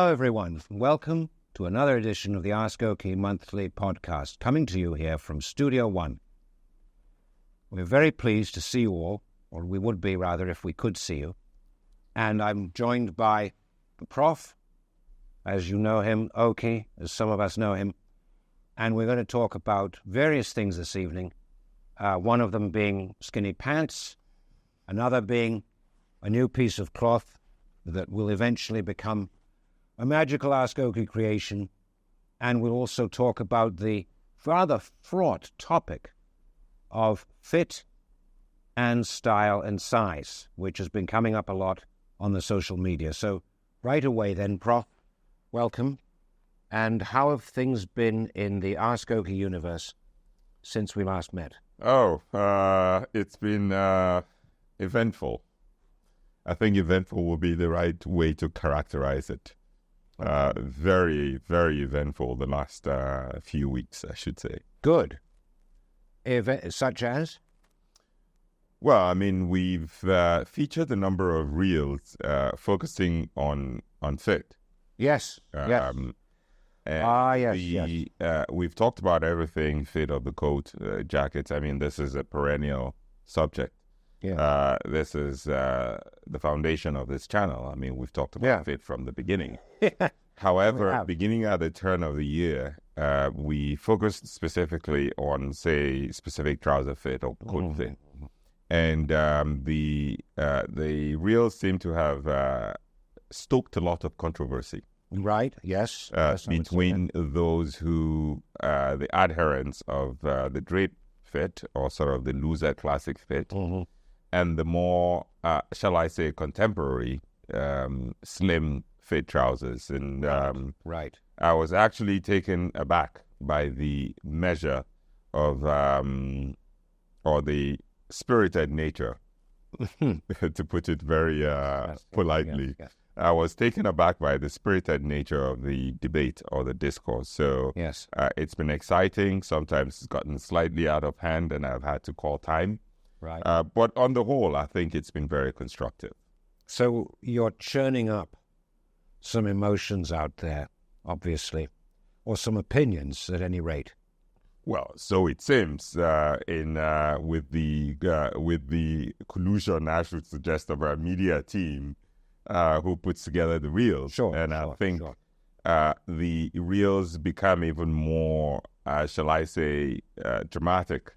Hello, everyone. Welcome to another edition of the AskOkey monthly podcast, coming to you here from Studio One. We're very pleased to see you all, or we would be rather if we could see you. And I'm joined by the Prof, as you know him, Okey, as some of us know him. And we're going to talk about various things this evening, one of them being skinny pants, another being a new piece of cloth that will eventually become a magical AskOkey creation, and we'll also talk about the rather fraught topic of fit and style and size, which has been coming up a lot on the social media. So right away then, Prof, welcome. And how have things been in the AskOkey universe since we last met? It's been eventful. I think eventful will be the right way to characterize it. Very, very eventful the last few weeks, I should say. Good. Such as? Well, I mean, we've featured a number of reels focusing on fit. Yes, yes. Yes. We've talked about everything, fit of the coat, jackets. I mean, this is a perennial subject. Yeah. This is the foundation of this channel. I mean, we've talked about fit from the beginning. However, beginning at the turn of the year, we focused specifically on, say, specific trouser fit or coat fit. And the reels seem to have stoked a lot of controversy. Right, yes. Between those who, the adherents of the Drape fit, or sort of the looser classic fit, and the more, shall I say, contemporary slim fit trousers. And right. I was actually taken aback by the measure of, or the spirited nature, to put it very politely. Yes. I was taken aback by the spirited nature of the debate or the discourse. So yes. It's been exciting. Sometimes it's gotten slightly out of hand and I've had to call time. Right. But on the whole, I think it's been very constructive. So you're churning up some emotions out there, obviously, or some opinions at any rate. Well, so it seems with the collusion, I should suggest, of our media team who puts together the reels. Sure. And I think the reels become even more, shall I say, dramatic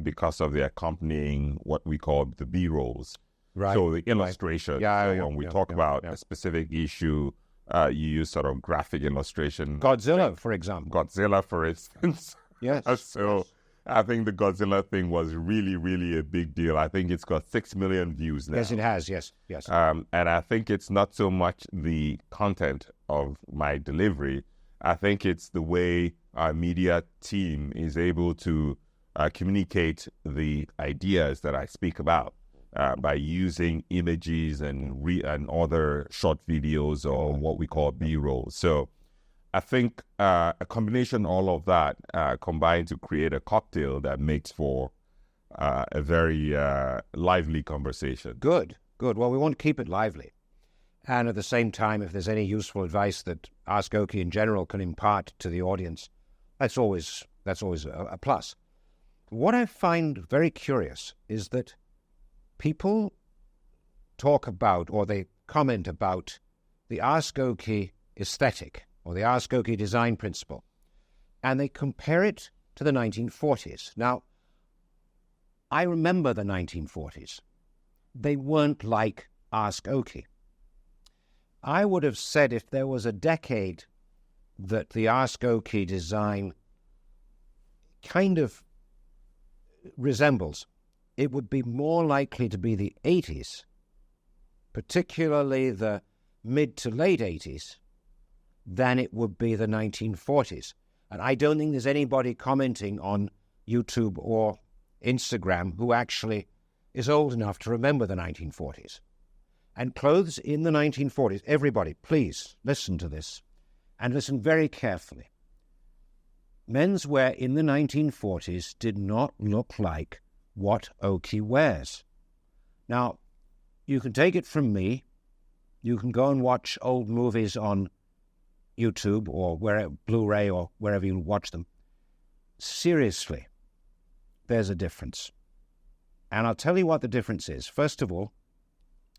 because of the accompanying what we call the B-rolls. Right. So the illustration. Right. When we talk about a specific issue, you use sort of graphic illustration. Godzilla, for example. Godzilla, for instance. Yes. So I think the Godzilla thing was really, really a big deal. I think it's got 6 million views now. Yes, it has. Yes. And I think it's not so much the content of my delivery. I think it's the way our media team is able to communicate the ideas that I speak about by using images and other short videos or what we call B-rolls. So I think a combination of all of that combined to create a cocktail that makes for a very lively conversation. Good. Well, we want to keep it lively. And at the same time, if there's any useful advice that AskOkey in general can impart to the audience, that's always a plus. What I find very curious is that people talk about, or they comment about, the AskOkey aesthetic, or the AskOkey design principle, and they compare it to the 1940s. Now, I remember the 1940s. They weren't like AskOkey. I would have said if there was a decade that the AskOkey design kind of resembles, it would be more likely to be the 80s, particularly the mid to late 80s, than it would be the 1940s. And I don't think there's anybody commenting on YouTube or Instagram who actually is old enough to remember the 1940s. And clothes in the 1940s, everybody, please listen to this, and listen very carefully. Menswear in the 1940s did not look like what Okey wears. Now, you can take it from me. You can go and watch old movies on YouTube or Blu-ray or wherever you watch them, seriously, there's a difference. And I'll tell you what the difference is. First of all,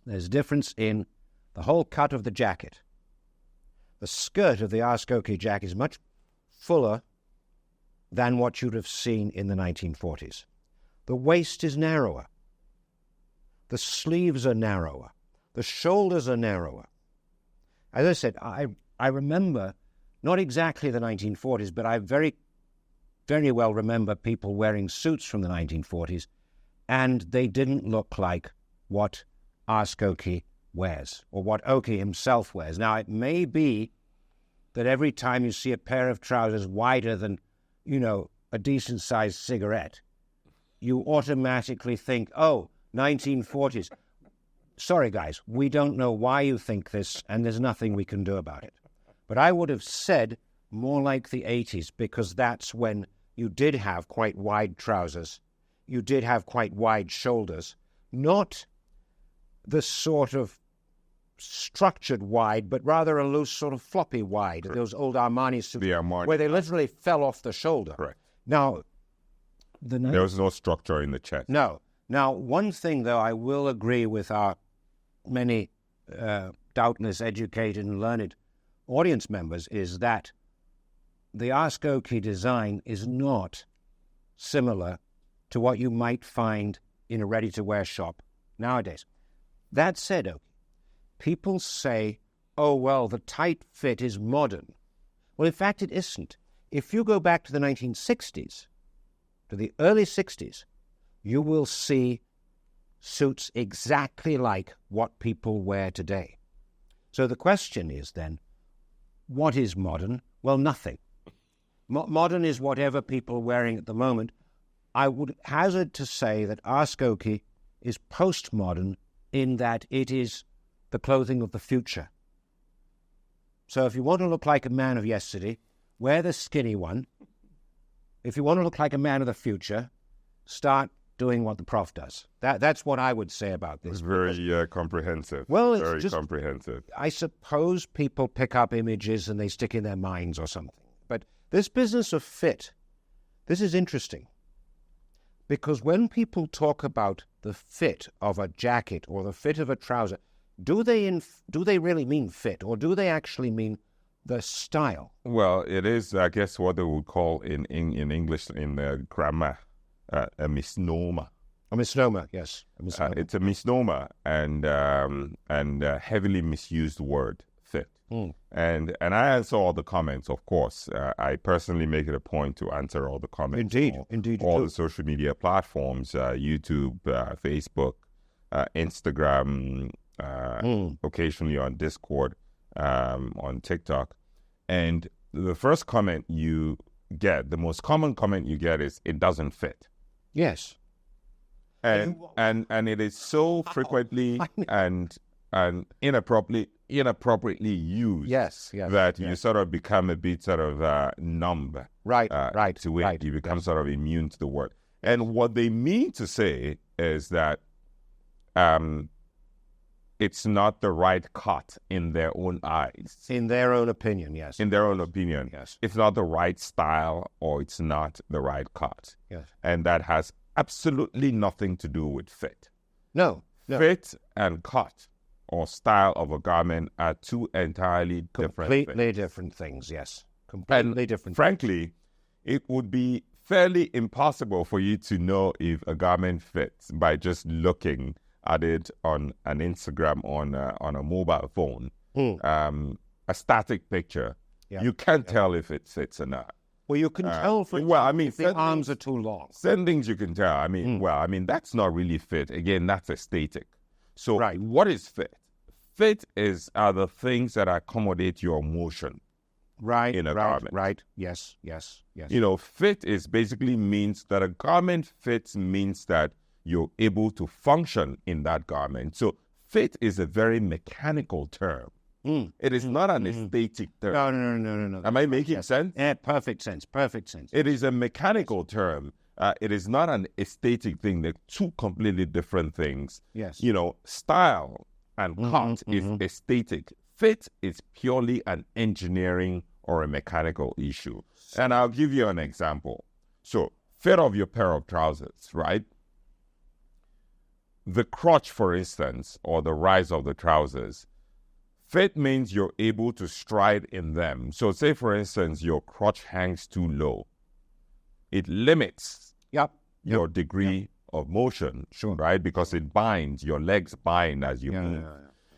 there's a difference in the whole cut of the jacket. The skirt of the AskOkey jacket is much fuller than what you'd have seen in the 1940s. The waist is narrower. The sleeves are narrower. The shoulders are narrower. As I said, I remember, not exactly the 1940s, but I very, very well remember people wearing suits from the 1940s, and they didn't look like what AskOkey wears, or what Okey himself wears. Now, it may be that every time you see a pair of trousers wider than, a decent-sized cigarette, you automatically think, oh, 1940s. Sorry, guys, we don't know why you think this, and there's nothing we can do about it. But I would have said more like the 80s, because that's when you did have quite wide trousers. You did have quite wide shoulders. Not the sort of structured wide, but rather a loose sort of floppy wide. Correct. Those old Armani suits, where they literally fell off the shoulder. Correct. Now, there was no structure in the chest. No. Now, one thing, though, I will agree with our many doubtless educated and learned audience members, is that the AskOkey design is not similar to what you might find in a ready-to-wear shop nowadays. That said, Okey, people say, oh, well, the tight fit is modern. Well, in fact, it isn't. If you go back to the 1960s, to the early 60s, you will see suits exactly like what people wear today. So the question is then, what is modern? Well, nothing. Modern is whatever people are wearing at the moment. I would hazard to say that AskOkey is postmodern in that it is the clothing of the future. So if you want to look like a man of yesterday, wear the skinny one. If you want to look like a man of the future, start doing what the Prof does. That's what I would say about this. It's very comprehensive. Well, it's very just comprehensive. I suppose people pick up images and they stick in their minds or something. But this business of fit, this is interesting. Because when people talk about the fit of a jacket or the fit of a trouser, do they really mean fit, or do they actually mean the style? Well, it is, I guess, what they would call in English, in grammar, a misnomer. A misnomer, yes. A misnomer. It's a misnomer and heavily misused word, fit. And I answer all the comments, of course. I personally make it a point to answer all the comments. Indeed. All the social media platforms, YouTube, Facebook, Instagram, occasionally on Discord, on TikTok. And the first comment you get, the most common comment you get is, it doesn't fit. Yes. And it is so frequently and inappropriately used, yes, that you sort of become a bit sort of numb, to it. You become sort of immune to the word. And what they mean to say is that it's not the right cut in their own eyes. In their own opinion, yes. In their own opinion, yes. It's not the right style, or it's not the right cut. Yes. And that has absolutely nothing to do with fit. No. Fit and cut or style of a garment are two entirely completely different things, yes. Completely different. Frankly, it would be fairly impossible for you to know if a garment fits by just looking at it on an Instagram, on a mobile phone, a static picture. Yeah. You can't tell if it fits or not. Well, you can tell if the arms are too long. Certain things you can tell. That's not really fit. Again, that's aesthetic. So what is fit? Fit are the things that accommodate your motion. In a garment. Right. Yes. Fit is basically means that a garment fits, means that you're able to function in that garment. So fit is a very mechanical term. It is not an aesthetic term. No. Am I making sense? Yeah, perfect sense. It is a mechanical term. It is not an aesthetic thing. They're two completely different things. Yes. Style and cut is aesthetic. Fit is purely an engineering or a mechanical issue. And I'll give you an example. So, fit of your pair of trousers, right? The crotch, for instance, or the rise of the trousers, fit means you're able to stride in them. So say, for instance, your crotch hangs too low. It limits your degree of motion, right? Because it binds, your legs bind as you move.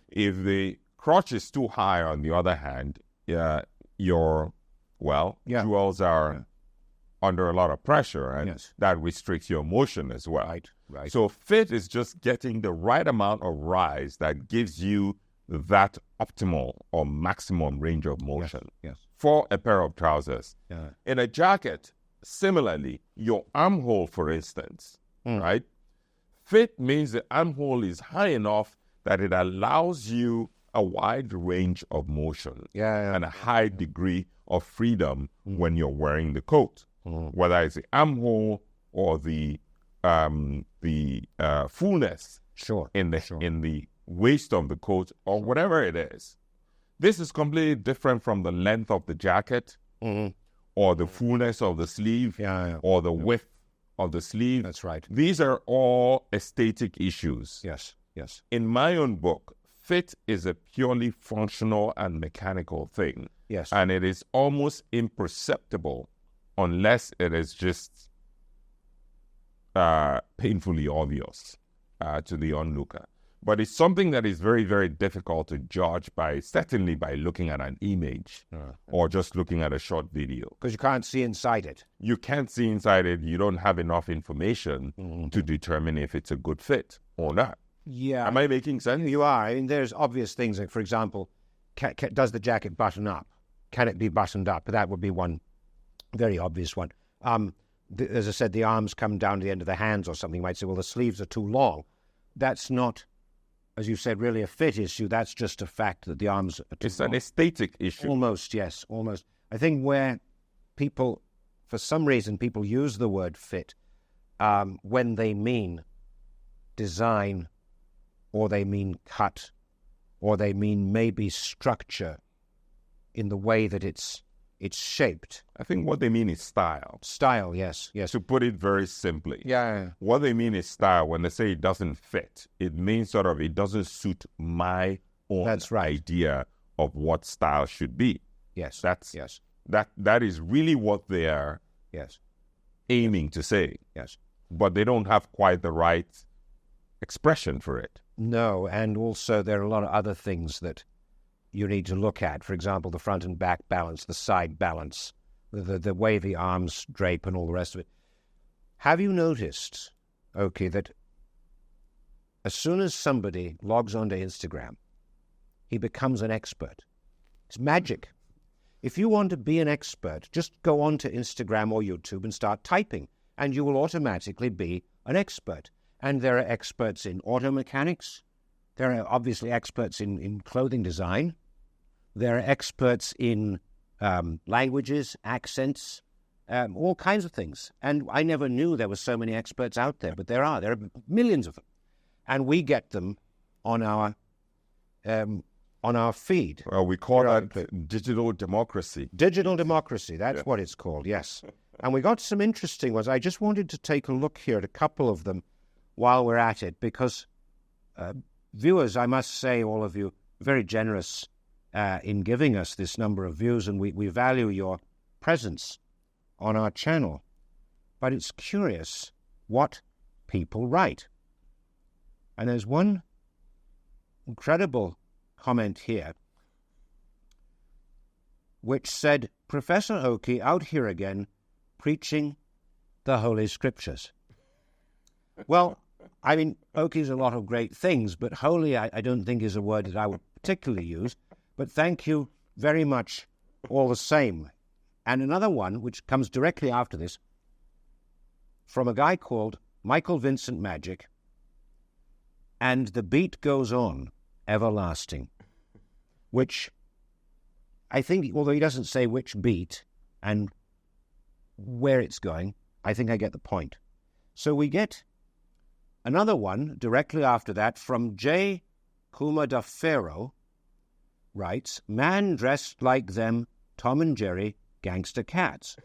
If the crotch is too high, on the other hand, your jewels are under a lot of pressure, and that restricts your motion as well. Right. So fit is just getting the right amount of rise that gives you that optimal or maximum range of motion for a pair of trousers. In a jacket, similarly, your armhole, for instance, right? Fit means the armhole is high enough that it allows you a wide range of motion and a high degree of freedom when you're wearing the coat, whether it's the armhole or the fullness in the waist of the coat or whatever it is. This is completely different from the length of the jacket or the fullness of the sleeve or the width of the sleeve. That's right. These are all aesthetic issues. Yes. In my own book, fit is a purely functional and mechanical thing. Yes. And it is almost imperceptible unless it is just painfully obvious to the onlooker. But it's something that is very, very difficult to judge certainly by looking at an image or just looking at a short video. Because you can't see inside it. You can't see inside it. You don't have enough information to determine if it's a good fit or not. Yeah. Am I making sense? You are. I mean, there's obvious things. Like, for example, does the jacket button up? Can it be buttoned up? That would be one very obvious one. As I said, the arms come down to the end of the hands or something. You might say, well, the sleeves are too long. That's not, as you said, really a fit issue. That's just a fact that the arms are too long. An aesthetic issue. Almost, yes, almost. I think where people, for some reason, people use the word fit when they mean design, or they mean cut, or they mean maybe structure in the way that it's shaped. I think what they mean is style. Style, yes. To put it very simply. Yeah. What they mean is style. When they say it doesn't fit, it means sort of it doesn't suit my own idea of what style should be. Yes. That is really what they are aiming to say. Yes. But they don't have quite the right expression for it. No, and also there are a lot of other things that you need to look at. For example, the front and back balance, the side balance, the way the arms drape and all the rest of it. Have you noticed, Oki, that as soon as somebody logs onto Instagram, he becomes an expert? It's magic. If you want to be an expert, just go onto Instagram or YouTube and start typing, and you will automatically be an expert. And there are experts in auto mechanics. There are obviously experts in clothing design. There are experts in languages, accents, all kinds of things. And I never knew there were so many experts out there, but there are millions of them. And we get them on our feed. Well, we call that digital democracy. Digital democracy, that's what it's called, yes. And we got some interesting ones. I just wanted to take a look here at a couple of them while we're at it, because viewers, I must say, all of you, very generous in giving us this number of views, and we value your presence on our channel. But it's curious what people write. And there's one incredible comment here which said, Professor Oki out here again preaching the Holy Scriptures. Well, I mean, Oki's a lot of great things, but holy I don't think is a word that I would particularly use. But thank you very much all the same. And another one, which comes directly after this, from a guy called Michael Vincent Magic, and the beat goes on, everlasting, which I think, although he doesn't say which beat and where it's going, I think I get the point. So we get another one directly after that from J. Kumadafero, writes, man dressed like them Tom and Jerry gangster cats.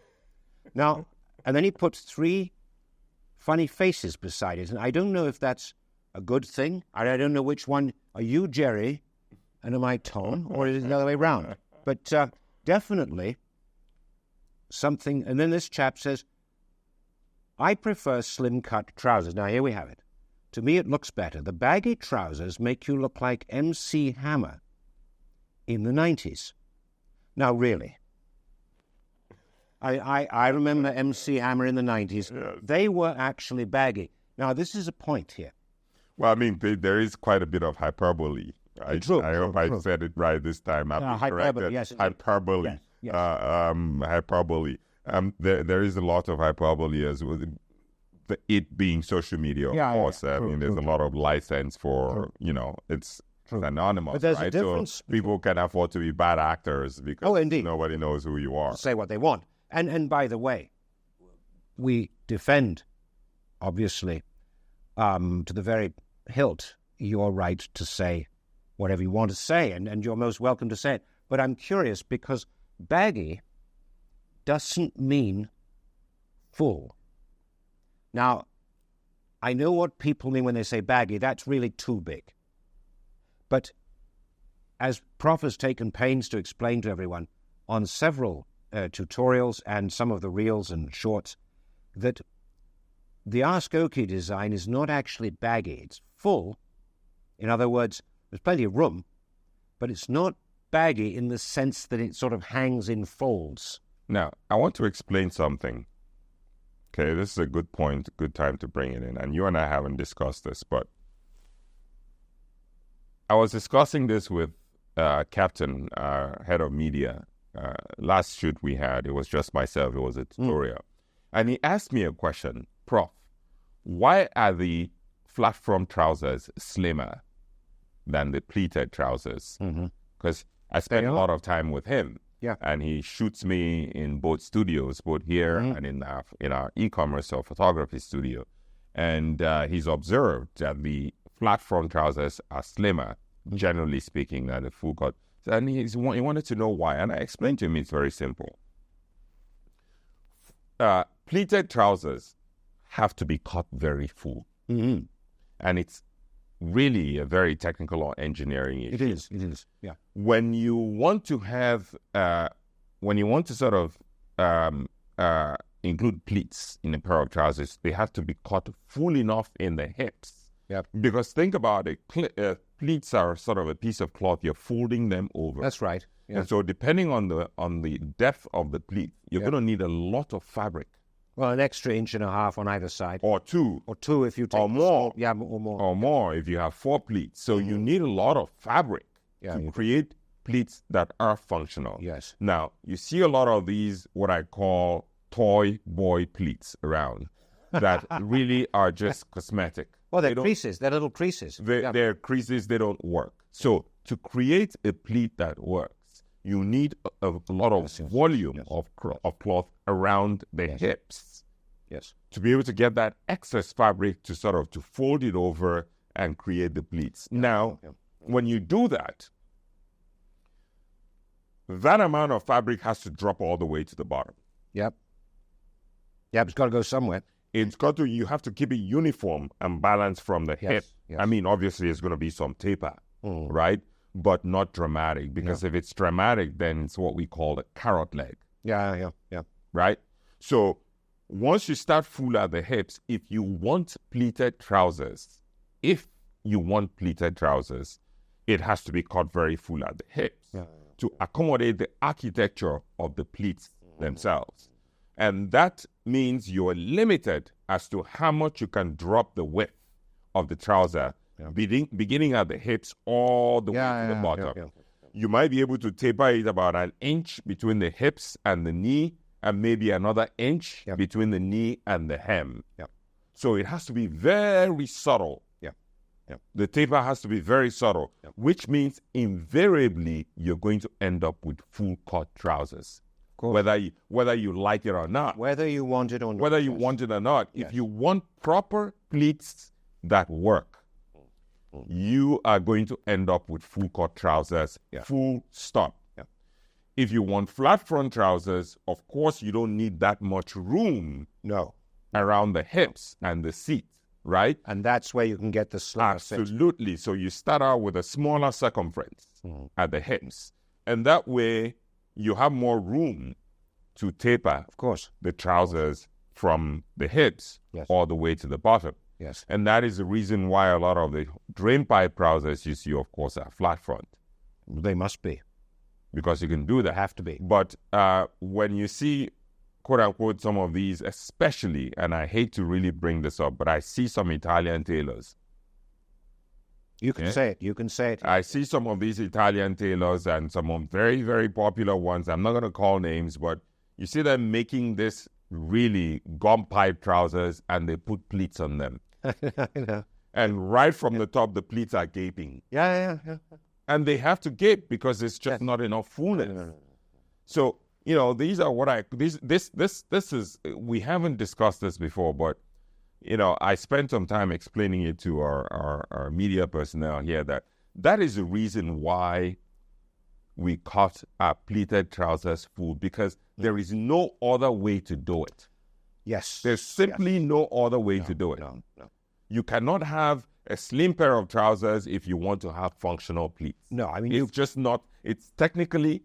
Now, and then he puts 3 funny faces beside it. And I don't know if that's a good thing. I don't know which one. Are you Jerry and am I Tom? Or is it the other way around? But definitely something. And then this chap says, I prefer slim-cut trousers. Now, here we have it. To me, it looks better. The baggy trousers make you look like MC Hammer in the 90s. Now, really. I remember MC Hammer in the 90s. Yes. They were actually baggy. Now, this is a point here. Well, I mean, there is quite a bit of hyperbole. I hope I said it right this time. Hyperbole, yes. Hyperbole. Yes, yes. Hyperbole. There is a lot of hyperbole as well. It being social media, of course. I mean, there's a lot of license for, it's anonymous, but there's right? a difference. So people can afford to be bad actors because indeed. Nobody knows who you are. Say what they want. And by the way, we defend, obviously, to the very hilt, your right to say whatever you want to say, and you're most welcome to say it. But I'm curious because baggy doesn't mean full. Now, I know what people mean when they say baggy. That's really too big. But as Prof has taken pains to explain to everyone on several tutorials and some of the reels and shorts, that the AskOkey design is not actually baggy. It's full. In other words, there's plenty of room, but it's not baggy in the sense that it sort of hangs in folds. Now, I want to explain something. Okay, this is a good point, good time to bring it in. And you and I haven't discussed this, but I was discussing this with Captain, head of media. Last shoot we had, it was just myself. It was a tutorial. And he asked me a question, Prof, why are the flat front trousers slimmer than the pleated trousers? Because I spent a lot of time with him. Yeah. And he shoots me in both studios, both here and in our e-commerce or photography studio. And he's observed that the flat front trousers are slimmer, generally speaking, than the full cut. And he wanted to know why. And I explained to him it's very simple. Pleated trousers have to be cut very full. And it's really a very technical or engineering issue. It is, yeah. When you want to have, sort of include pleats in a pair of trousers, they have to be cut full enough in the hips. Yep. Because think about it, pleats are sort of a piece of cloth. You're folding them over. That's right. Yeah. And so depending on the depth of the pleat, you're going to need a lot of fabric. Well, an extra 1.5 inches on either side. Or two. Or two if you take... Or more. Yeah, or more. Or more if you have 4 pleats. So you need a lot of fabric to create pleats that are functional. Yes. Now, you see a lot of these, what I call toy boy pleats around that really are just cosmetic. Well, they're creases. They're little creases. They're creases. They don't work. So to create a pleat that works, you need a lot of volume of cloth around the hips. Yes. To be able to get that excess fabric to sort of to fold it over and create the pleats. Now, when you do that, that amount of fabric has to drop all the way to the bottom. Yep. It's got to go somewhere. You have to keep it uniform and balanced from the hip. Yes. I mean, obviously, it's going to be some taper, right? But not dramatic, because if it's dramatic, then it's what we call a carrot leg. Yeah. Right? So once you start full at the hips, if you want pleated trousers, it has to be cut very full at the hips to accommodate the architecture of the pleats themselves. And that means you're limited as to how much you can drop the width of the trouser, beginning at the hips all the way to the bottom. You might be able to taper it about 1 inch between the hips and the knee, and maybe another inch between the knee and the hem. So it has to be very subtle. The taper has to be very subtle, which means invariably you're going to end up with full cut trousers. Whether you like it or not. Whether you want it or not. If you want proper pleats that work, you are going to end up with full cut trousers, full stop. Yeah. If you want flat front trousers, of course, you don't need that much room around the hips and the seat, right? And that's where you can get the slimmer fit. Absolutely. So you start out with a smaller circumference at the hips. And that way, you have more room to taper, of course, the trousers from the hips all the way to the bottom. Yes. And that is the reason why a lot of the drain pipe trousers you see, of course, are flat front. They must be. Because you can do that. They have to be. But when you see, quote unquote, some of these, especially, and I hate to really bring this up, but I see some Italian tailors. You can say it. You can say it. I see some of these Italian tailors and some of very, very popular ones. I'm not going to call names, but you see them making this really gum pipe trousers and they put pleats on them. And right from the top, the pleats are gaping. Yeah. And they have to gape because it's just not enough fullness. No. So, these are what this is, we haven't discussed this before, but, I spent some time explaining it to our media personnel here that is the reason why we cut our pleated trousers full, because there is no other way to do it. Yes. There's simply no other way to do it. No. You cannot have a slim pair of trousers if you want to have functional pleats. No, I mean, it's just not, it's technically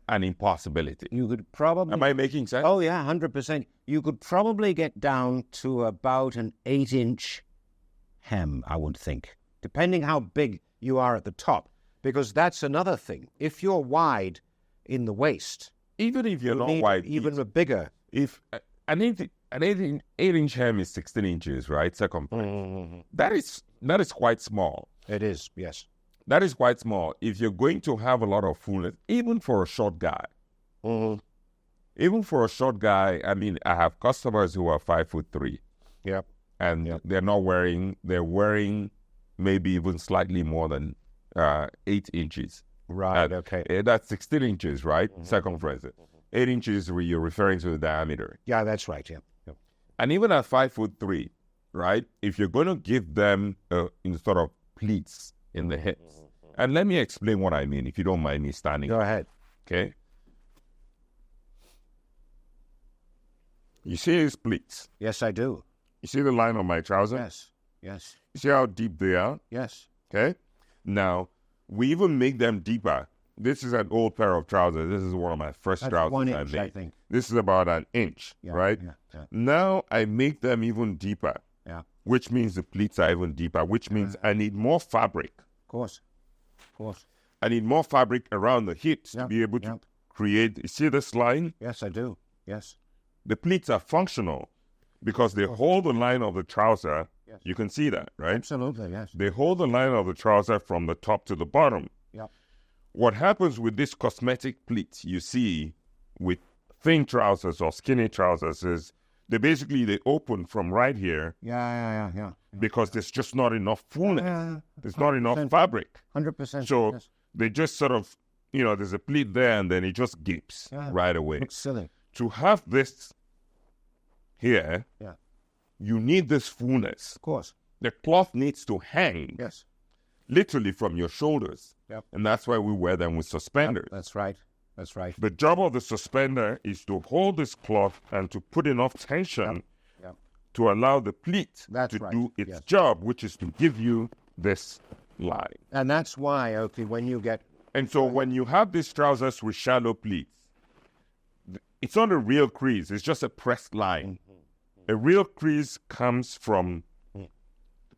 an impossibility. You could probably... Am I making sense? Oh, yeah, 100%. You could probably get down to about an 8-inch hem, I would think, depending how big you are at the top, because that's another thing. If you're wide in the waist... Even if you're not wide... Even a bigger... If an 8-inch hem is 16 inches, right, circumference. Mm-hmm. That is quite small. It is, yes. That is quite small. If you're going to have a lot of fullness, even for a short guy, even for a short guy, I mean, I have customers who are 5'3". Yep. And they're wearing maybe even slightly more than 8 inches. Right, okay. That's 16 inches, right? Circumference. 8 inches, you're referring to the diameter. Yeah, that's right, yeah. And even at 5'3", right, if you're going to give them sort of pleats in the hips, and let me explain what I mean, if you don't mind me standing. Go ahead. Okay? You see these pleats? Yes, I do. You see the line on my trouser? Yes. You see how deep they are? Yes. Okay? Now, we even make them deeper. This is an old pair of trousers. This is one of my first trousers 1 I inch, made. I think. This is about an inch, right? Yeah. Now I make them even deeper, which means the pleats are even deeper, which means I need more fabric. Of course. I need more fabric around the hips to be able to create. You see this line? Yes, I do. Yes. The pleats are functional because they hold the line of the trouser. Yes. You can see that, right? Absolutely, yes. They hold the line of the trouser from the top to the bottom. Yeah. What happens with this cosmetic pleats you see with thin trousers or skinny trousers is they open from right here. Yeah. Because there's just not enough fullness. There's not enough fabric. 100%. So they just sort of, there's a pleat there and then it just gapes right away. Looks silly. To have this here, you need this fullness. Of course. The cloth needs to hang. Yes. Literally from your shoulders. Yep. And that's why we wear them with suspenders. That's right. The job of the suspender is to hold this cloth and to put enough tension to allow the pleat to do its job, which is to give you this line. And that's why, Oakley, when you get... And so when you have these trousers with shallow pleats, it's not a real crease. It's just a pressed line. A real crease comes from the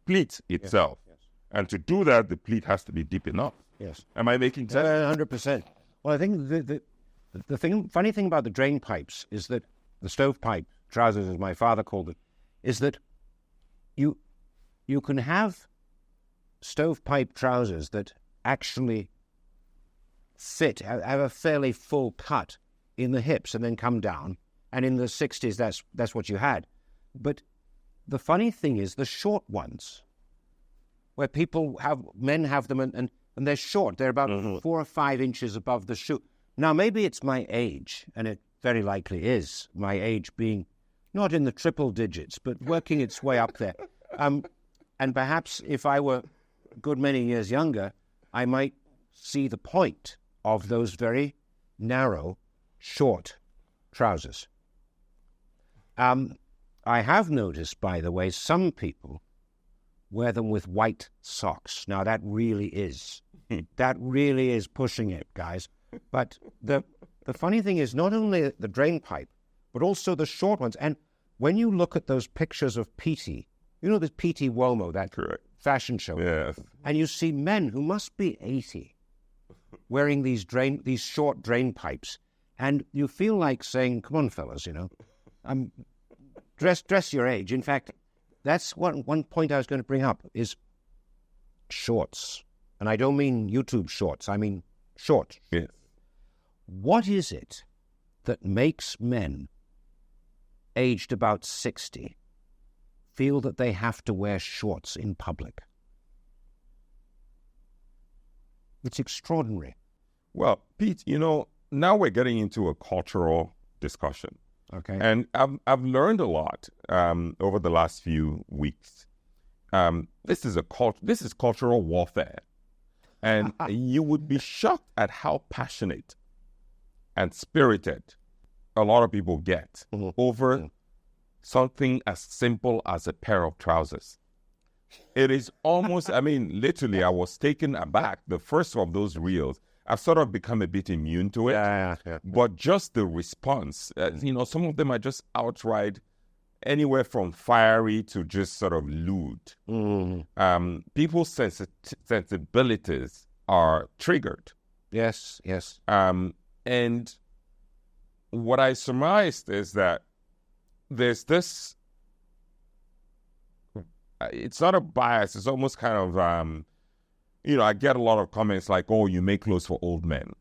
pleat itself. Yes. And to do that, the pleat has to be deep enough. Yes. Am I making sense? 100%. Well, I think the funny thing about the drain pipes is that the stovepipe trousers, as my father called it, is that you can have stovepipe trousers that actually fit, have a fairly full cut in the hips and then come down. And in the 60s, that's what you had. But the funny thing is the short ones, where men have them and they're short. They're about 4 or 5 inches above the shoe. Now, maybe it's my age, and it very likely is, my age being not in the triple digits, but working its way up there. And perhaps if I were good many years younger, I might see the point of those very narrow, short trousers. I have noticed, by the way, some people wear them with white socks. Now, that really is pushing it, guys. But the funny thing is not only the drain pipe, but also the short ones. And when you look at those pictures of Petey, you know, this Petey Womo, that fashion show. Yes. And you see men who must be 80 wearing these short drain pipes. And you feel like saying, come on, fellas, you know, dress your age. In fact, that's one point I was going to bring up is shorts. And I don't mean YouTube shorts. I mean short. Yes. What is it that makes men aged about 60 feel that they have to wear shorts in public? It's extraordinary. Well, Pete, you know, now we're getting into a cultural discussion. Okay. And I've learned a lot over the last few weeks. This is cultural warfare. And you would be shocked at how passionate and spirited a lot of people get over something as simple as a pair of trousers. It is almost, I mean, literally, I was taken aback. The first of those reels, I've sort of become a bit immune to it. Yeah. But just the response, you know, some of them are just outright anywhere from fiery to just sort of lewd. People's sensibilities are triggered. Yes. And what I surmised is that there's this, it's not a bias, it's almost kind of, you know, I get a lot of comments like, oh, you make clothes for old men.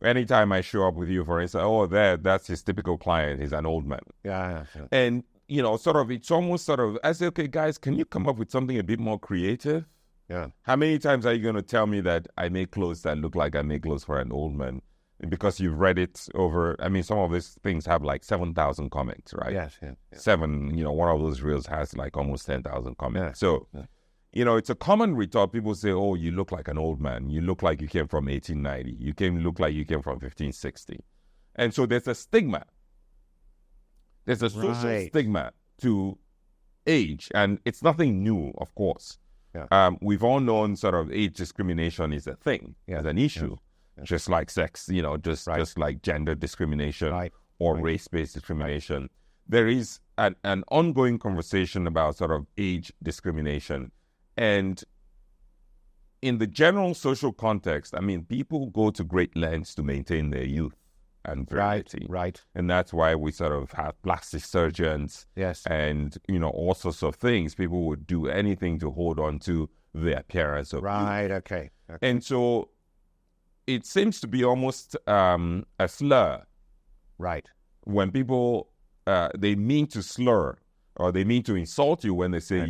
Anytime I show up with you, for instance, oh, that's his typical client, he's an old man. Yeah. And, you know, sort of, it's almost sort of, I say, okay, guys, can you come up with something a bit more creative? Yeah. How many times are you going to tell me that I make clothes that look like I make clothes for an old man? Because you've read it over, I mean, some of these things have like 7,000 comments, right? Yes. Seven, you know, one of those reels has like almost 10,000 comments. So, you know, it's a common retort. People say, oh, you look like an old man. You look like you came from 1890. You look like you came from 1560. And so there's a stigma. There's a social stigma to age. And it's nothing new, of course. Yeah. We've all known sort of age discrimination is a thing, is an issue. Yes. Just like sex, you know, just like gender discrimination or race-based discrimination. There is an ongoing conversation about sort of age discrimination. And in the general social context, I mean, people go to great lengths to maintain their youth and virility. Right. And that's why we sort of have plastic surgeons. Yes. And, you know, all sorts of things. People would do anything to hold on to the appearance of youth. Okay. And so it seems to be almost a slur. Right. When people, they mean to slur or they mean to insult you when they say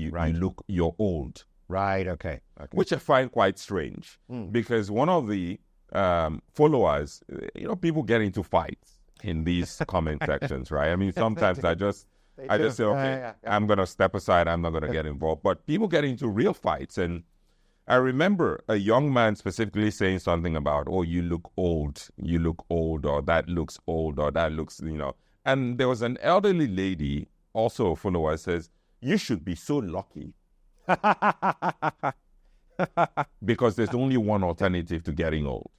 you're old. Right, okay. Which I find quite strange because one of the followers, you know, people get into fights in these comment sections, right? I mean, sometimes I just say, okay, I'm going to step aside. I'm not going to get involved. But people get into real fights. And I remember a young man specifically saying something about, oh, you look old, or that looks old, or that looks, you know. And there was an elderly lady, also a follower, says, you should be so lucky. Because there's only one alternative to getting old.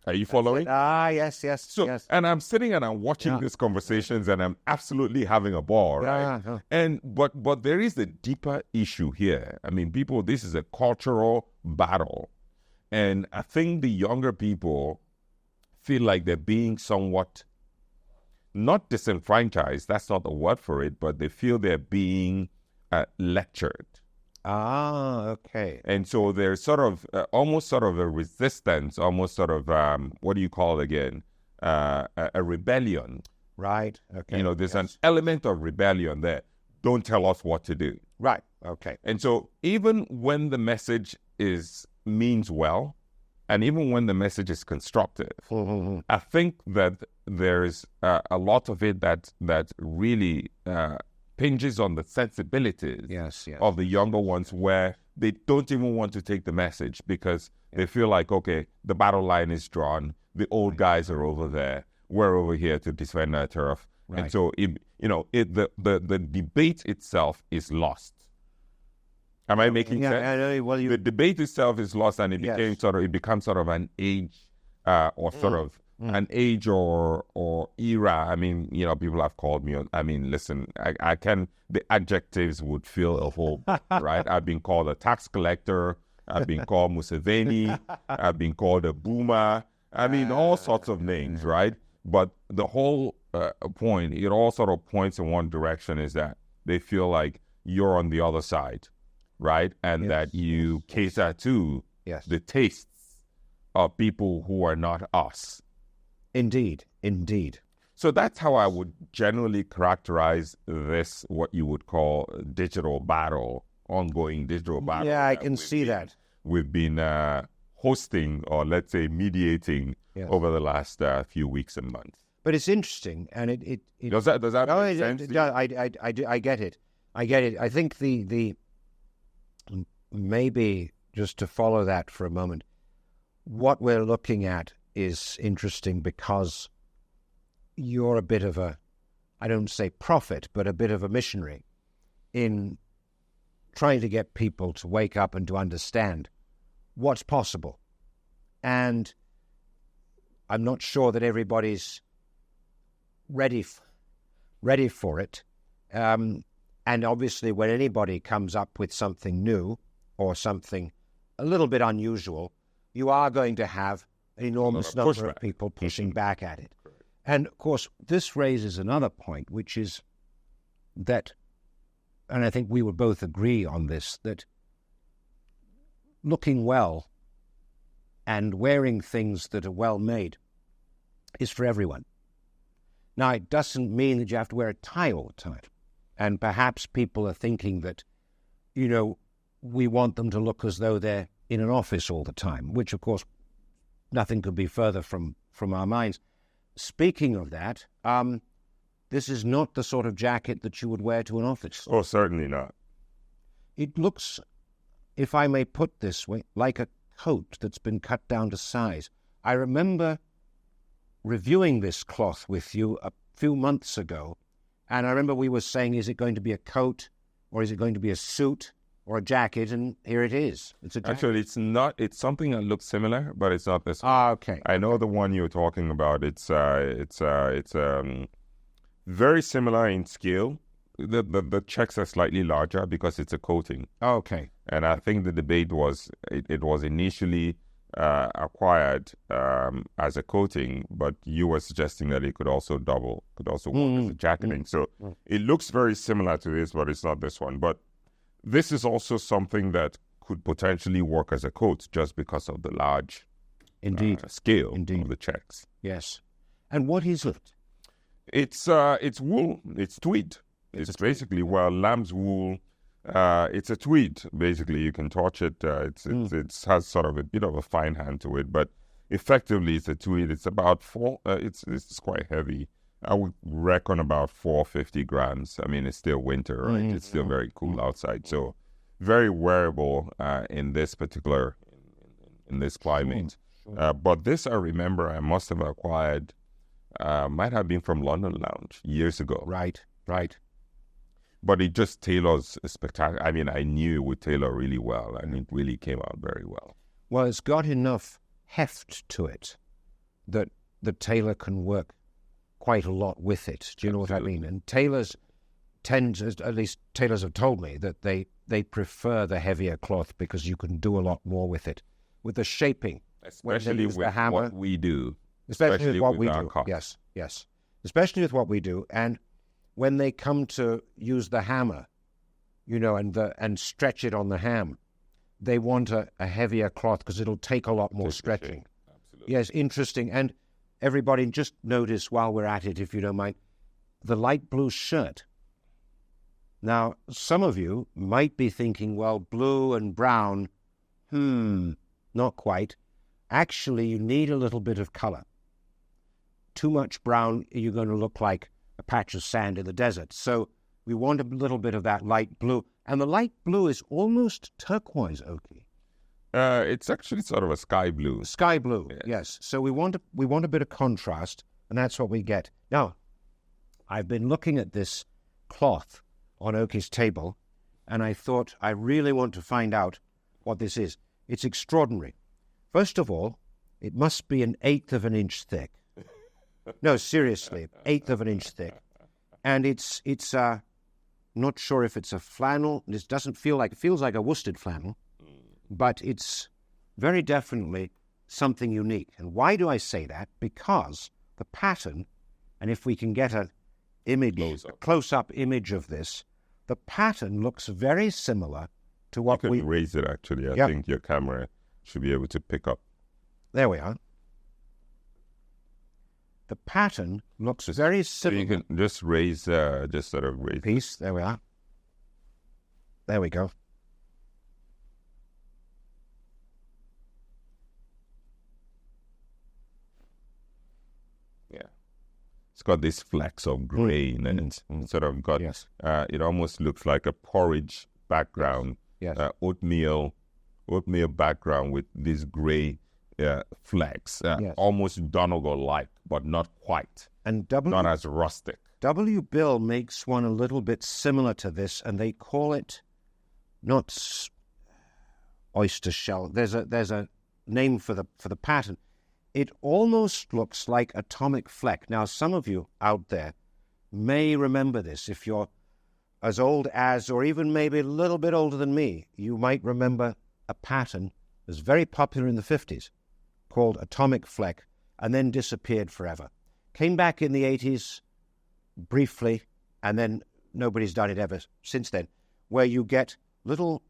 Are you following? Yes. So, and I'm sitting and I'm watching these conversations and I'm absolutely having a ball, right? And but there is a deeper issue here. I mean, people, this is a cultural battle. And I think the younger people feel like they're being somewhat, not disenfranchised, that's not the word for it, but they feel they're being lectured. Okay. And so there's sort of almost sort of a resistance, almost sort of what do you call it again? A rebellion. Right. Okay. You know, there's an element of rebellion there. Don't tell us what to do. Right. Okay. And so even when the message means well, and even when the message is constructive, I think that there's a lot of it that really impinges on the sensibilities Yes. of the younger ones, where they don't even want to take the message because they feel like, okay, the battle line is drawn. The old guys are over there. We're over here to defend our turf. Right. And so, the debate itself is lost. Am I making sense? I know. Well, The debate itself is lost, and it becomes sort of an age, or sort of an age or era. I mean, people have called me. I mean, listen, I can. The adjectives would fill a whole, right? I've been called a tax collector. I've been called Museveni. I've been called a boomer. I mean, all sorts of names, right? But the whole point, it all sort of points in one direction, is that they feel like you're on the other side, right? And that you cater to the tastes of people who are not us. Indeed. So that's how I would generally characterize this, what you would call digital battle, ongoing digital battle. Yeah, I can see that. We've been hosting, or let's say mediating, over the last few weeks and months. But it's interesting, and it does that make sense? I get it. I think the maybe just to follow that for a moment, what we're looking at is interesting because you're a bit of a, I don't say prophet, but a bit of a missionary in trying to get people to wake up and to understand what's possible. And I'm not sure that everybody's ready for it. And obviously when anybody comes up with something new or something a little bit unusual, you are going to have an enormous number of people pushing back at it. And, of course, this raises another point, which is that, and I think we would both agree on this, that looking well and wearing things that are well made is for everyone. Now, it doesn't mean that you have to wear a tie all the time. And perhaps people are thinking that, we want them to look as though they're in an office all the time, which, of course, nothing could be further from our minds. Speaking of that, this is not the sort of jacket that you would wear to an office. Oh, certainly not. It looks, if I may put this way, like a coat that's been cut down to size. I remember reviewing this cloth with you a few months ago, and I remember we were saying, is it going to be a coat, or is it going to be a suit, or a jacket? And here it is. It's a jacket. Actually, it's not. It's something that looks similar, but it's not this one. Ah, okay. I know the one you're talking about. It's very similar in scale. The checks are slightly larger because it's a coating. Okay. And I think the debate was it was initially acquired as a coating, but you were suggesting that it could also work as a jacketing. So it looks very similar to this, but it's not this one. But this is also something that could potentially work as a coat just because of the large scale of the checks. Yes. And what is it? It's wool. It's tweed. It's basically, lamb's wool. It's a tweed. Basically, you can touch it. It has sort of a bit of a fine hand to it, but effectively, it's a tweed. It's about it's quite heavy. I would reckon about 450 grams. I mean, it's still winter, right? It's still very cool outside, so very wearable in this particular in this climate. Sure. But this, I remember, I must have acquired. Might have been from London Lounge years ago. Right. But it just tailors spectacular. I mean, I knew it would tailor really well, and it really came out very well. Well, it's got enough heft to it that the tailor can work quite a lot with it. Do you know what I mean? And tailors at least tailors have told me, that they prefer the heavier cloth because you can do a lot more with it. With the shaping. Especially with the hammer, what we do. Especially with what we do. Cuts. Yes. Especially with what we do. And when they come to use the hammer, and stretch it on the ham, they want a heavier cloth because it'll take a lot more stretching. Absolutely. Yes, interesting. And everybody, just notice while we're at it, if you don't mind, the light blue shirt. Now, some of you might be thinking, well, blue and brown, not quite. Actually, you need a little bit of color. Too much brown, you're going to look like a patch of sand in the desert. So We want a little bit of that light blue. And the light blue is almost turquoise, Oki. It's actually sort of a sky blue. Sky blue, yes. So we want a bit of contrast, and that's what we get. Now, I've been looking at this cloth on Oki's table, and I thought I really want to find out what this is. It's extraordinary. First of all, it must be 1/8 of an inch thick. No, seriously, 1/8 of an inch thick. And it's not sure if it's a flannel. This doesn't feel like, it feels like a worsted flannel, but it's very definitely something unique. And why do I say that? Because the pattern, and if we can get a close-up image of this, the pattern looks very similar to what we raise it, actually. I think your camera should be able to pick up. There we are. The pattern looks very similar. So you can just raise, just sort of raise. Piece. There we are. There we go. Yeah. It's got this flecks of gray in it. And sort of got, it almost looks like a porridge background. Yes. Oatmeal background with this gray flecks, almost Donegal-like, but not quite. And not as rustic. W. Bill makes one a little bit similar to this, and they call it not oyster shell. There's a name for the pattern. It almost looks like atomic fleck. Now, some of you out there may remember this. If you're as old as, or even maybe a little bit older than me, you might remember a pattern that was very popular in the 50s called atomic fleck, and then disappeared forever. Came back in the 80s briefly, and then nobody's done it ever since then, where you get little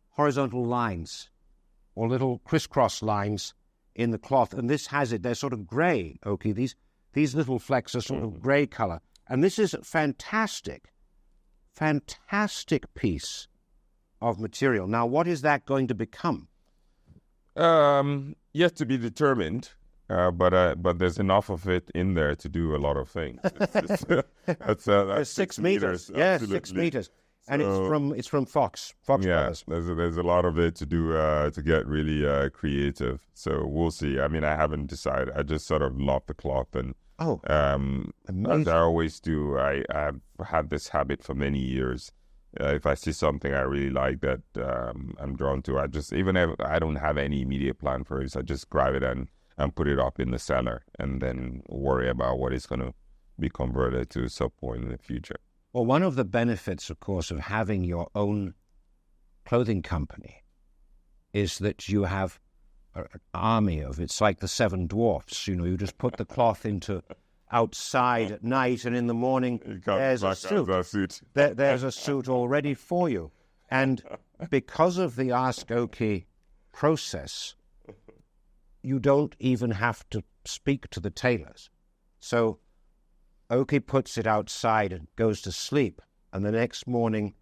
horizontal lines or little crisscross lines in the cloth, and this has it. They're sort of gray, okay? These little flecks are sort of gray color, and this is a fantastic piece of material. Now, what is that going to become? Yet to be determined, but there's enough of it in there to do a lot of things. That's 6 meters. Yes, 6 meters. And it's from Fox Brothers. There's a lot of it to do to get really creative. So we'll see. I mean, I haven't decided. I just sort of love the cloth, and as I always do, I've had this habit for many years. If I see something I really like that I'm drawn to, even if I don't have any immediate plan for it, I just grab it and put it up in the cellar, and then worry about what is going to be converted to some point in the future. Well, one of the benefits, of course, of having your own clothing company is that you have an army of, it's like the 7 dwarfs. You know, you just put the cloth into outside at night, and in the morning there's a suit. There's a suit all ready for you. And because of the AskOkey process, you don't even have to speak to the tailors. So Oki puts it outside and goes to sleep, and the next morning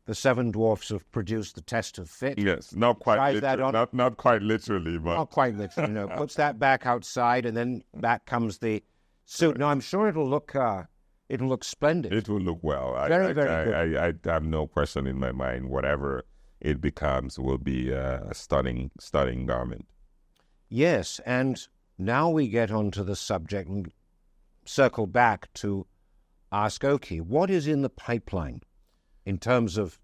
the 7 dwarfs have produced the test of fit. Yes, not quite literally, not quite literally, but not quite literally. No, puts that back outside, and then back comes the suit. Now, I'm sure it'll look splendid. It will look well. Very good. I have no question in my mind. Whatever it becomes will be a stunning garment. Yes, and now we get onto the subject and circle back to AskOkey. What is in the pipeline in terms of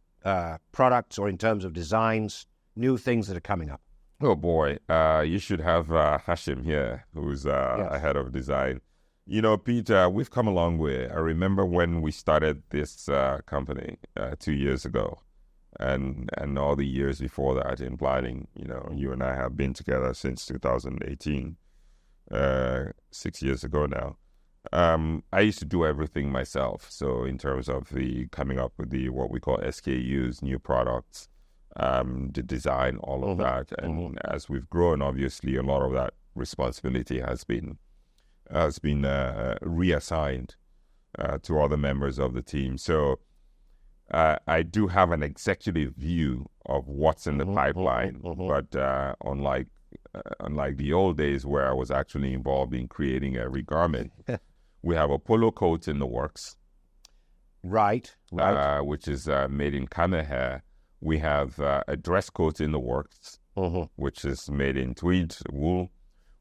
products or in terms of designs, new things that are coming up? Oh boy, you should have Hashim here, who's head of design. You know, Pete, we've come a long way. I remember when we started this company 2 years ago, and all the years before that in planning. You know, you and I have been together since 2018, 6 years ago now. I used to do everything myself. So in terms of the coming up with what we call SKUs, new products, the design, all of that. And as we've grown, obviously, a lot of that responsibility has been reassigned to other members of the team. So I do have an executive view of what's in the pipeline, but unlike the old days where I was actually involved in creating every garment, we have a polo coat in the works. Right. which is made in camel hair. We have a dress coat in the works, which is made in tweed wool.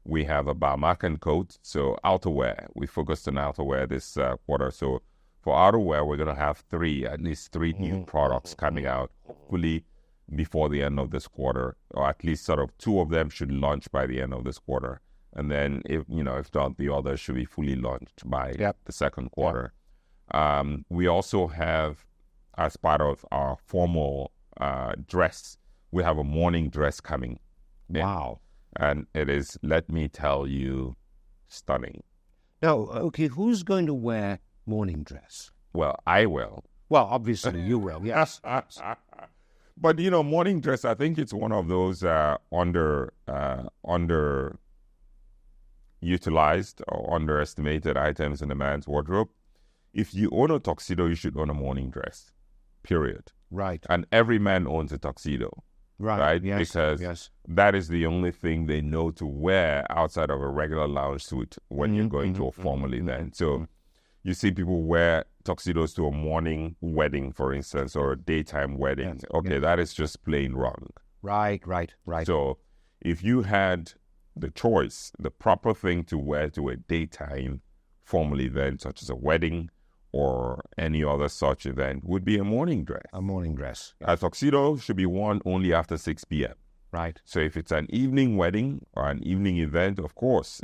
We have a Balmacan coat, so outerwear. We focused on outerwear this quarter. So for outerwear, we're going to have at least three new products coming out, hopefully before the end of this quarter, or at least sort of two of them should launch by the end of this quarter. And then if not, the others should be fully launched by the second quarter. We also have, as part of our formal dress, we have a morning dress coming. Wow. And it is, let me tell you, stunning. Now, okay, who's going to wear morning dress? Well, I will. Well, obviously you will, yes. But, morning dress, I think it's one of those underutilized or underestimated items in a man's wardrobe. If you own a tuxedo, you should own a morning dress, period. Right. And every man owns a tuxedo. Right? Yes. Because that is the only thing they know to wear outside of a regular lounge suit when you're going to a formal event. So you see people wear tuxedos to a morning wedding, for instance, or a daytime wedding. Yes. Okay, that is just plain wrong. Right. So if you had the choice, the proper thing to wear to a daytime formal event, such as a wedding or any other such event, would be a morning dress. A morning dress. A tuxedo should be worn only after 6 p.m. Right. So if it's an evening wedding or an evening event, of course,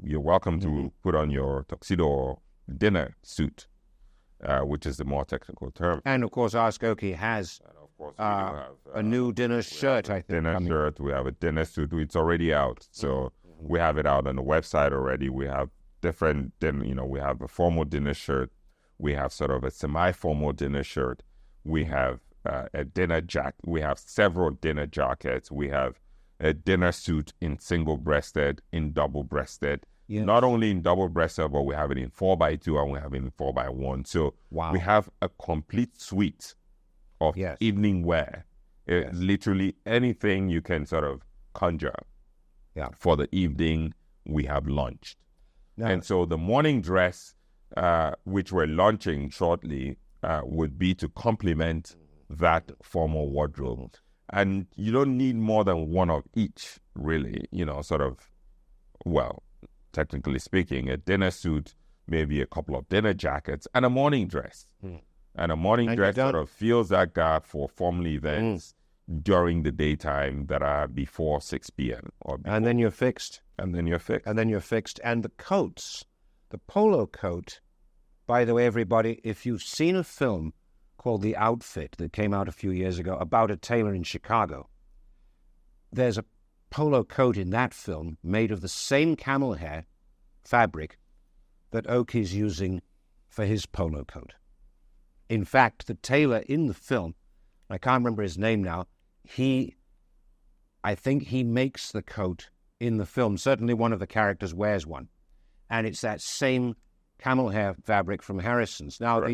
you're welcome to put on your tuxedo or dinner suit, which is the more technical term. And, of course, AskOkey has a new dinner shirt, I think. Dinner shirt. We have a dinner suit. It's already out. So we have it out on the website already. We have different, we have a formal dinner shirt. We have sort of a semi-formal dinner shirt. We have a dinner jacket. We have several dinner jackets. We have a dinner suit in single-breasted, in double-breasted. Yes. Not only in double-breasted, but we have it in 4x2 and we have it in 4x1. So we have a complete suite of evening wear. Literally anything you can sort of conjure for the evening, we have launched. And so the morning dress, which we're launching shortly, would be to complement that formal wardrobe. And you don't need more than one of each, really, technically speaking, a dinner suit, maybe a couple of dinner jackets, and a morning dress. And a morning dress sort of fills that gap for formal events during the daytime that are before 6 p.m. And then you're fixed. And the coats, the polo coat, by the way, everybody, if you've seen a film called The Outfit that came out a few years ago about a tailor in Chicago, there's a polo coat in that film made of the same camel hair fabric that Okey's using for his polo coat. In fact, the tailor in the film, I can't remember his name now, I think he makes the coat in the film. Certainly one of the characters wears one. And it's that same camel hair fabric from Harrison's. Now,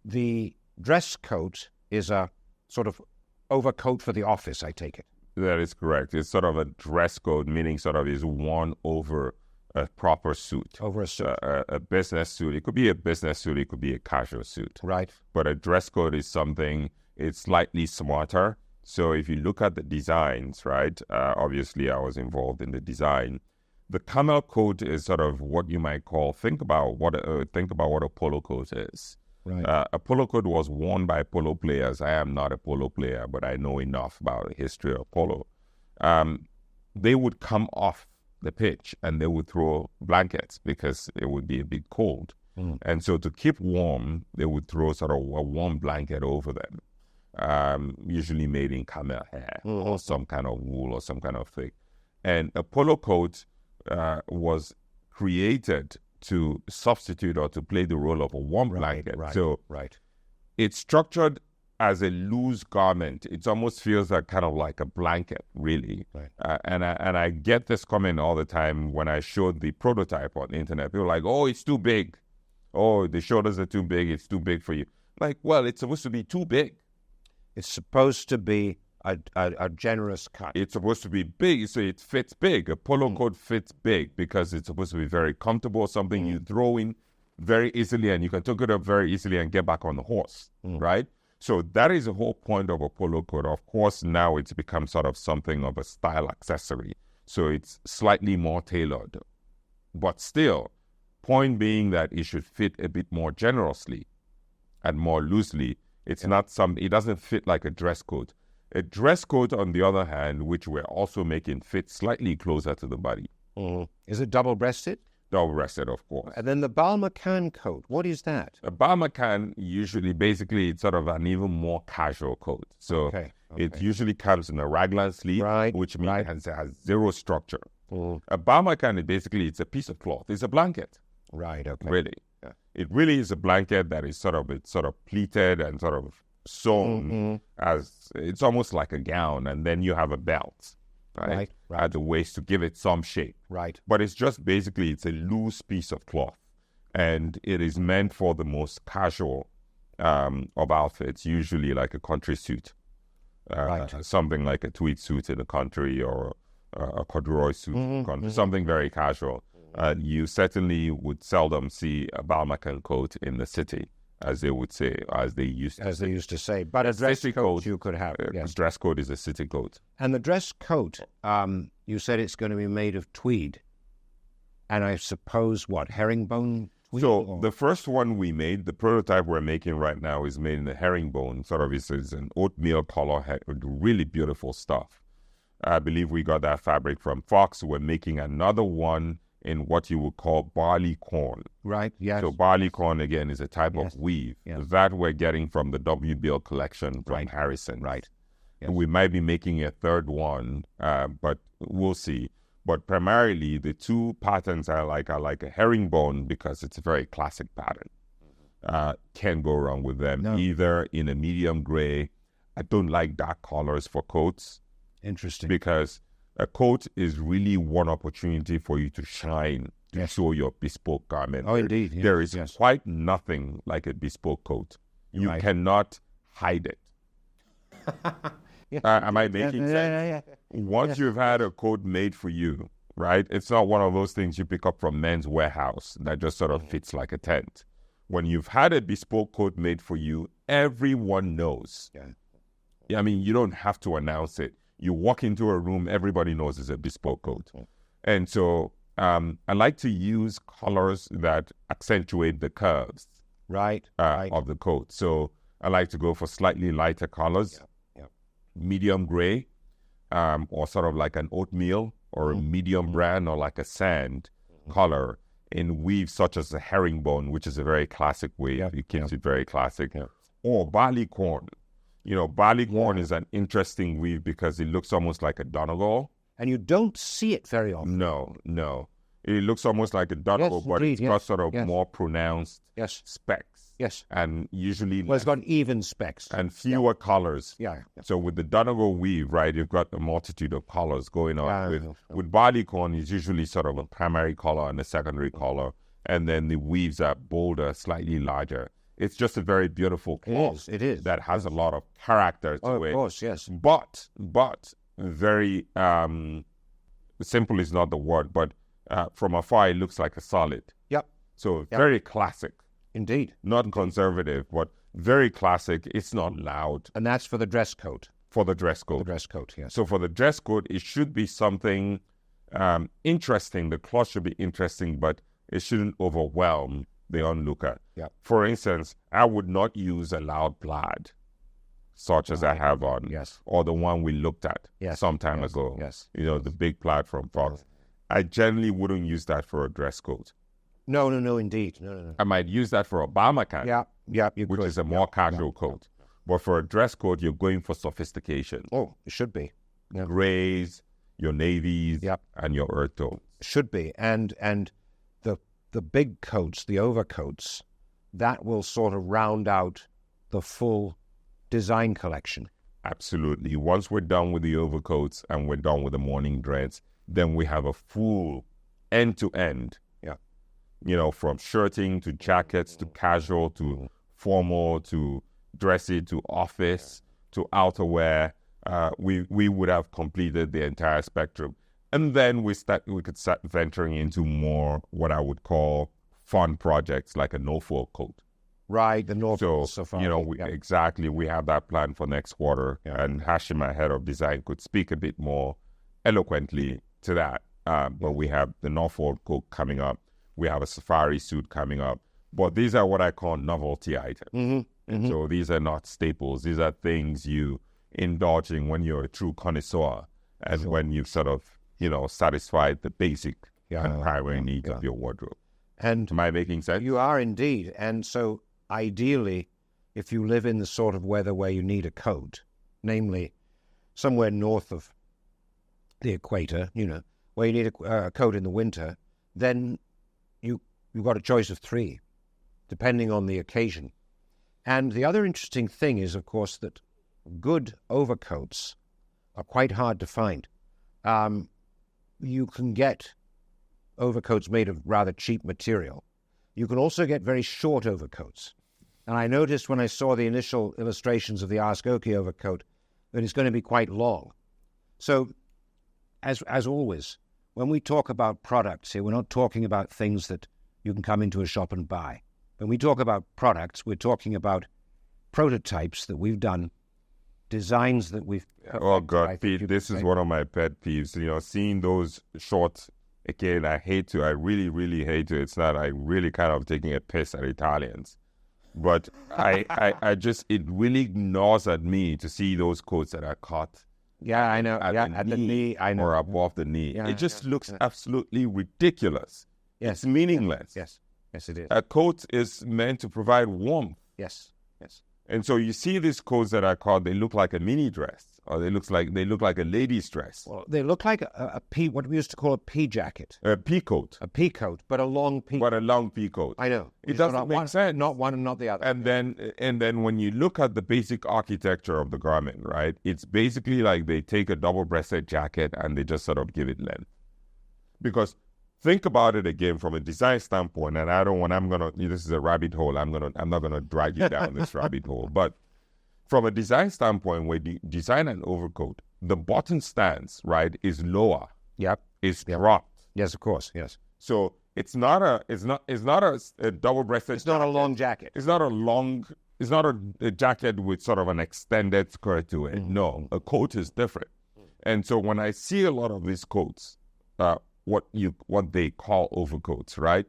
the dress coat is a sort of overcoat for the office, I take it. That is correct. It's sort of a dress coat, meaning sort of is worn over a proper suit. Over a suit. A business suit. It could be a business suit. It could be a casual suit. Right. But a dress code is something, it's slightly smarter. So if you look at the designs, right, obviously I was involved in the design. The camel coat is sort of what you might call, think about what a polo coat is. Right. A polo coat was worn by polo players. I am not a polo player, but I know enough about the history of polo. They would come off the pitch and they would throw blankets because it would be a bit cold. And so to keep warm, they would throw sort of a warm blanket over them, usually made in camel hair or some kind of wool or some kind of thing. And a polo coat was created to substitute or to play the role of a warm blanket. So it's structured as a loose garment. It almost feels like kind of like a blanket, really. Right. And I get this comment all the time when I showed the prototype on the internet. People are like, oh, it's too big. Oh, the shoulders are too big. It's too big for you. Like, well, it's supposed to be too big. It's supposed to be a generous cut. It's supposed to be big, so it fits big. A polo coat fits big because it's supposed to be very comfortable, something you throw in very easily, and you can take it up very easily and get back on the horse, right? So that is the whole point of a polo coat. Of course, now it's become sort of something of a style accessory. So it's slightly more tailored. But still, point being that it should fit a bit more generously and more loosely. It's not it doesn't fit like a dress coat. A dress coat, on the other hand, which we're also making, fits slightly closer to the body. Is it double-breasted? Double-breasted, of course. And then the Balmacan coat, what is that? A Balmacan, usually, basically, it's sort of an even more casual coat. So it usually comes in a raglan sleeve, which means it has zero structure. A Balmacan, it's a piece of cloth. It's a blanket. Right, okay. Really. Yeah. It really is a blanket that is sort of pleated and sort of sewn as, it's almost like a gown. And then you have a belt. Right. At the waist to give it some shape. Right. But it's just basically, it's a loose piece of cloth. And it is meant for the most casual of outfits, usually like a country suit. Something like a tweed suit in the country, or a corduroy suit in the country, something very casual. You certainly would seldom see a Balmacan coat in the city, as they would say, as they used to say. But a dress coat you could have. Yes. Dress coat is a city coat. And the dress coat, you said it's going to be made of tweed. And I suppose, herringbone tweed? So the first one we made, the prototype we're making right now, is made in the herringbone. Sort of, it's an oatmeal color, really beautiful stuff. I believe we got that fabric from Fox. We're making another one in what you would call barley corn. Right, yes. So barley corn, again, is a type of weave. Yes. That we're getting from the W. Bill collection from Harrison. Right. Yes. We might be making a third one, but we'll see. But primarily, the two patterns I like a herringbone, because it's a very classic pattern. Can't go wrong with them. No. Either in a medium gray. I don't like dark colors for coats. Interesting. Because a coat is really one opportunity for you to shine, to show your bespoke garment. Oh, indeed. Yes. There is quite nothing like a bespoke coat. You cannot hide it. Am I making sense? Yeah. Once you've had a coat made for you, right? It's not one of those things you pick up from Men's Warehouse that just sort of fits like a tent. When you've had a bespoke coat made for you, everyone knows. I mean, you don't have to announce it. You walk into a room, everybody knows it's a bespoke coat. And so I like to use colors that accentuate the curves of the coat. So I like to go for slightly lighter colors, medium gray, or sort of like an oatmeal, or a medium brown, or like a sand color in weaves such as the herringbone, which is a very classic weave. It keeps it very classic. Or barley corn. You know, barley corn is an interesting weave because it looks almost like a Donegal. And you don't see it very often. No. It looks almost like a Donegal, but it's got sort of more pronounced specks. Yes. And usually... Well, it's got even specks. And fewer colors. Yeah. So with the Donegal weave, right, you've got a multitude of colors going on. With barley corn, it's usually sort of a primary color and a secondary color. And then the weaves are bolder, slightly larger. It's just a very beautiful cloth. It is. That has a lot of character to it. Of course, yes. But very simple is not the word, but from afar it looks like a solid. Yep. So very classic. Indeed. Not conservative, but very classic. It's not loud. And that's for the dress coat. For the dress coat. The dress coat, yes. So for the dress coat, it should be something interesting. The cloth should be interesting, but it shouldn't overwhelm the onlooker. For instance, I would not use a loud plaid, such as I have on, or the one we looked at some time ago. You know, the big plaid from Fox. I generally wouldn't use that for a dress coat. No, indeed. No. I might use that for a Balmacan, which is a more casual coat. But for a dress coat, you're going for sophistication. Oh, it should be. Grays, your navies, and your earth tones. Should be. And the big coats, the overcoats, that will sort of round out the full design collection. Absolutely. Once we're done with the overcoats and we're done with the morning dreads, then we have a full end-to-end. You know, from shirting to jackets to casual to formal to dressy to office to outerwear. We would have completed the entire spectrum. And then we could start venturing into more what I would call fun projects like a no-fault coat. Right, the North So, Safari. you know, exactly, we have that plan for next quarter. Yeah. And Hashim, our head of design, could speak a bit more eloquently to that. But we have the Norfolk coat coming up. We have a safari suit coming up. But these are what I call novelty items. Mm-hmm. And so these are not staples. These are things you indulge in when you're a true connoisseur and when you've sort of, you know, satisfied the basic primary needs of your wardrobe. And am I making sense? You are indeed. And so ideally, if you live in the sort of weather where you need a coat, namely somewhere north of the equator, you know, where you need a coat in the winter, then you've got a choice of 3, depending on the occasion. And the other interesting thing is, of course, that good overcoats are quite hard to find. You can get overcoats made of rather cheap material. You can also get very short overcoats. And I noticed when I saw the initial illustrations of the AskOkey overcoat that it's going to be quite long. So, as always, when we talk about products here, we're not talking about things that you can come into a shop and buy. When we talk about products, we're talking about prototypes that we've done, designs that we've... Oh, God, Pete, this is one of my pet peeves. You know, seeing those shorts, again, I really, really hate to. It's not, I really kind of taking a piss at Italians. But I just, it really gnaws at me to see those coats that are cut. Yeah, I know. At the knee, I know. Or above the knee. Yeah, it just looks absolutely ridiculous. Yes. It's meaningless. Yes, it is. A coat is meant to provide warmth. Yes. And so you see these coats that are called, they look like a mini dress, or they look like a lady's dress. Well, they look like a pea, what we used to call a pea jacket. A pea coat. A pea coat, but a long pea. But a long pea coat. I know. It doesn't make sense. Not one and not the other. And then when you look at the basic architecture of the garment, right, it's basically like they take a double-breasted jacket and they just sort of give it length. Because think about it again from a design standpoint, and this is a rabbit hole. I'm not gonna drag you down this rabbit hole. But from a design standpoint, when you design an overcoat, the button stance, right, is lower. Yep. It's dropped. Yes, of course. Yes. So it's not a double-breasted. It's not a long jacket. It's not a jacket with sort of an extended skirt to it. Mm-hmm. No, a coat is different. And so when I see a lot of these coats, what they call overcoats, right?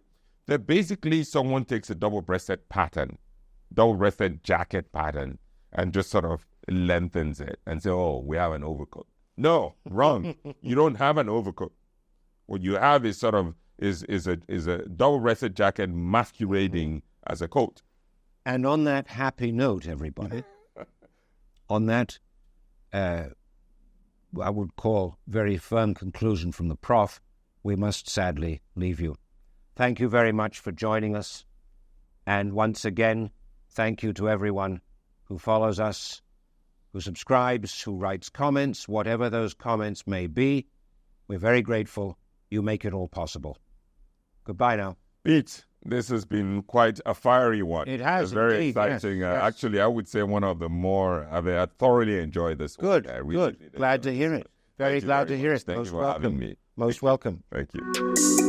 They're basically someone takes a double-breasted jacket pattern, and just sort of lengthens it and say, oh, we have an overcoat. No, wrong. You don't have an overcoat. What you have is sort of is a double-breasted jacket masquerading as a coat. And on that happy note, everybody, on that I would call very firm conclusion from the Prof, we must sadly leave you. Thank you very much for joining us. And once again, thank you to everyone who follows us, who subscribes, who writes comments, whatever those comments may be. We're very grateful. You make it all possible. Goodbye now. Pete, this has been quite a fiery one. It has, very indeed, exciting. yes. Actually, I would say one of the more, I thoroughly enjoyed this one. Good. Glad to hear it. Very glad to hear it. Thank you for having me. Most welcome. Thank you.